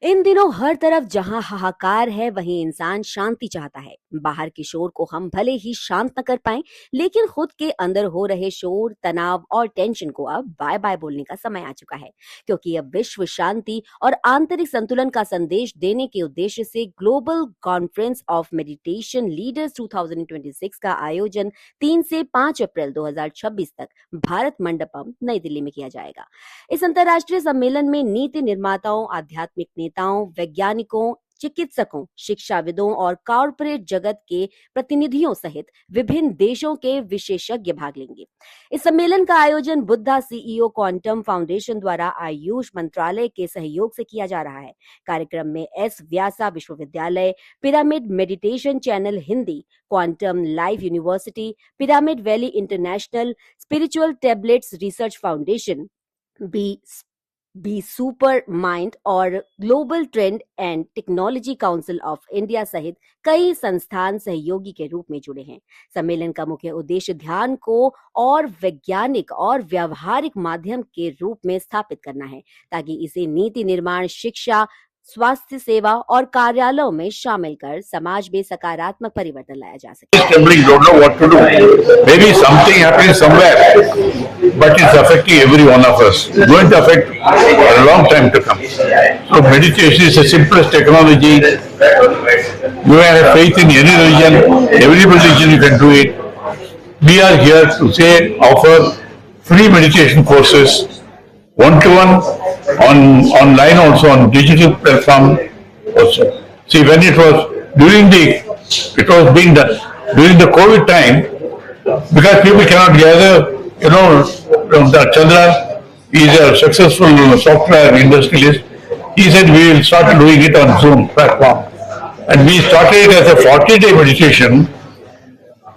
इन दिनों हर तरफ जहां हाहाकार है वहीं इंसान शांति चाहता है। बाहर के शोर को हम भले ही शांत न कर पाएं, लेकिन खुद के अंदर हो रहे शोर, तनाव और टेंशन को अब बाय बाय बोलने का समय आ चुका है। क्योंकि अब विश्व शांति और आंतरिक संतुलन का संदेश देने के उद्देश्य से global conference of meditation leaders 2026 का आयोजन 3 से 5 अप्रैल 2026 तक भारत मंडपम नई दिल्ली में किया जाएगा। इस अंतर्राष्ट्रीय सम्मेलन में नीति निर्माताओं, आध्यात्मिक नेताओं, वैज्ञानिकों, चिकित्सकों, शिक्षाविदों और कॉर्पोरेट जगत के प्रतिनिधियों सहित विभिन्न देशों के विशेषज्ञ भाग लेंगे। इस सम्मेलन का आयोजन बुद्धा सीईओ क्वांटम फाउंडेशन द्वारा आयुष मंत्रालय के सहयोग से किया जा रहा है। कार्यक्रम में एस व्यासा विश्वविद्यालय, pyramid meditation channel Hindi, quantum life university, pyramid valley international, spiritual tablets research foundation, be super mind और global trend and technology council of India सहित कई संस्थान सहयोगी के रूप में जुड़े हैं। सम्मेलन का मुख्य उद्देश्य ध्यान को और वैज्ञानिक और व्यावहारिक माध्यम के रूप में स्थापित करना है, ताकि इसे नीति निर्माण, शिक्षा, स्वास्थ्य सेवा और कार्यालयों में शामिल कर समाज में सकारात्मक परिवर्तन लाया जा सके। Trembling, don't know what to do. Maybe something happening somewhere, but it's affecting every one of us. It's going to affect for a long time to come. So meditation is the simplest technology. You have faith in any religion, every religion you can do it. We are here to say offer free meditation courses, one-to-one, online also, on digital platform also. See, when it was being done during the COVID time, because people cannot gather, the Chandra is a successful software industrialist. He said we will start doing it on Zoom platform, and we started it as a 40-day meditation,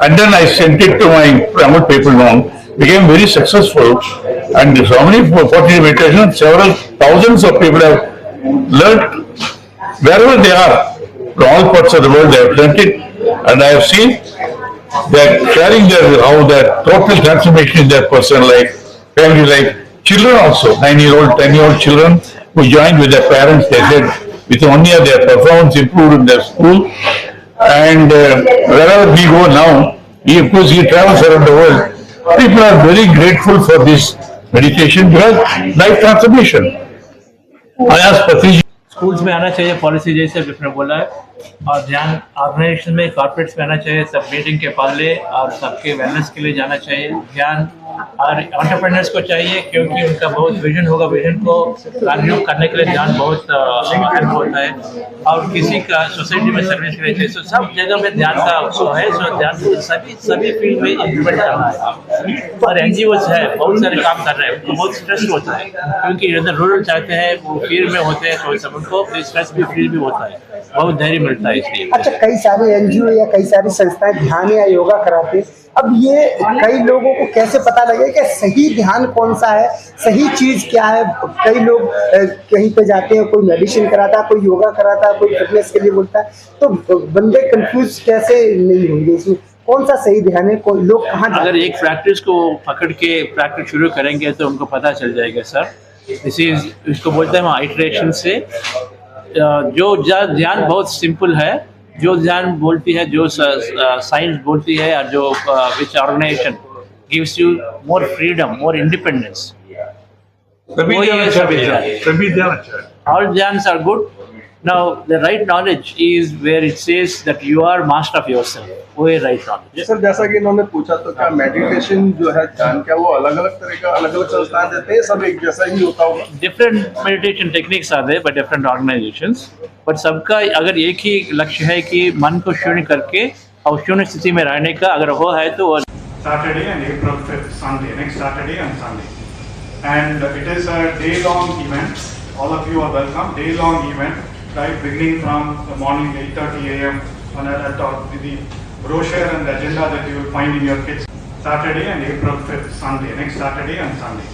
and then I sent it to my Tamil people known. Became very successful, and so many 40 meditation, several thousands of people have learnt wherever they are, from all parts of the world they have learnt it, and I have seen that sharing how that total transformation in their personal life, family life, children also, 9-year-old, 10-year-old children who joined with their parents, they said within 1 year their performance improved in their school, and wherever we go now, of course he travels around the world. People are very grateful for this meditation because life transformation. I asked Patri. Schools में आना चाहिए policy, जैसे विष्णु बोला है, और ध्यान organisation में, corporates में आना चाहिए, सब मीटिंग के पहले और सबके वेलनेस के लिए जाना चाहिए। ध्यान और एंटरप्रेन्योर्स को चाहिए, क्योंकि उनका बहुत विजन होगा, विजन को कार्य करने के लिए ध्यान बहुत हेल्प होता है, और किसी का सोसाइटी में सर्विस के लिए चाहिए। तो सब जगह में ध्यान का है, सो ध्यान सभी फील्ड में इम्प्लीमेंट करना है। और एनजीओज है, बहुत सारे काम कर रहे हैं, उनको बहुत स्ट्रेस होता है, क्योंकि इधर रूरल चाहते हैं, वो फील्ड में होते हैं, तो सब उनको स्ट्रेस भी फील भी होता है, बहुत धैर्य मिलता है इसलिए। अच्छा, कई सारे एनजीओ या कई सारी संस्थाएं ध्यान या योगा कराते हैं। अब ये कई लोगों को कैसे पता लगे कि सही ध्यान कौन सा है, सही चीज क्या है? कई लोग कहीं पे जाते हैं, कोई मेडिसिन कराता है, कोई योगा कराता है, कोई फिटनेस के लिए बोलता है, तो बंदे कंफ्यूज कैसे नहीं होंगे इसमें? कौन सा सही ध्यान है? लोग कहाँ जाते हैं? अगर एक प्रैक्टिस को पकड़ के प्रैक्टिस शुरू करेंगे तो उनको पता चल जाएगा। सर, इसको बोलते हैं आइटरेशन से। जो ध्यान बहुत सिंपल है, जो ध्यान बोलती है, जो साइंस बोलती है, और जो which organisation gives you more freedom, more independence, सभी ध्यान all dhyans are good. Now the right knowledge is where it says that you are master of yourself. वो है right knowledge. सर, जैसा कि इन्होंने पूछा, तो क्या मेडिटेशन जो है ध्यान क्या वो अलग अलग तरह का अलग अलग संस्थान देते हैं, सब एक जैसा ही होता होगा? Different meditation techniques are there by different organizations, but सबका अगर एक ही लक्ष्य है कि मन को शून्य करके और शून्य स्थिति में रहने का, अगर वो है तो वो Saturday and April 5th, Sunday, next Saturday and Sunday, and it is a day-long event. All of you are welcome. Day-long event, right? Beginning from the morning 8:30 a.m. with the brochure and the agenda that you will find in your kits. Saturday and April 5th, Sunday, next Saturday and Sunday,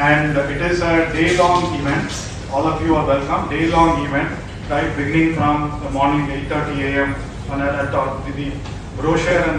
and it is a day-long event. All of you are welcome. Day-long event, right? Beginning from the morning 8:30 a.m. with the brochure and